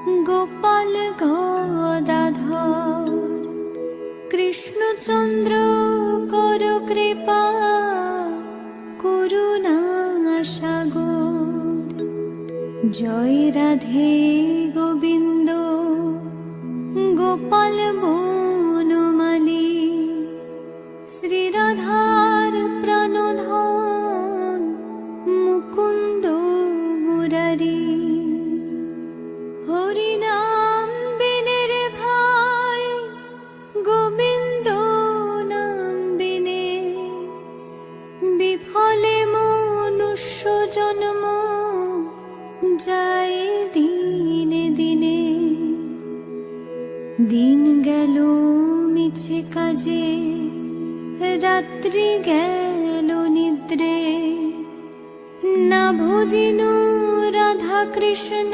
গোপাল গদাধর কৃষ্ণচন্দ্র কর কৃপা করুণা সাগর। জয় রাধে গোবিন্দ গোপাল বনমালী, শ্রীরাধার প্রাণধন মুকুন্দ মুরারি। হরিনাম বিনে রে ভাই গোবিন্দ নাম বিনে, বিফলে মনুষ্য জন্ম যায় দিনে দিনে। দিন গেল মিছে কাজে, রাত্রি গেল নিদ্রে, না ভজিনু রাধা কৃষ্ণ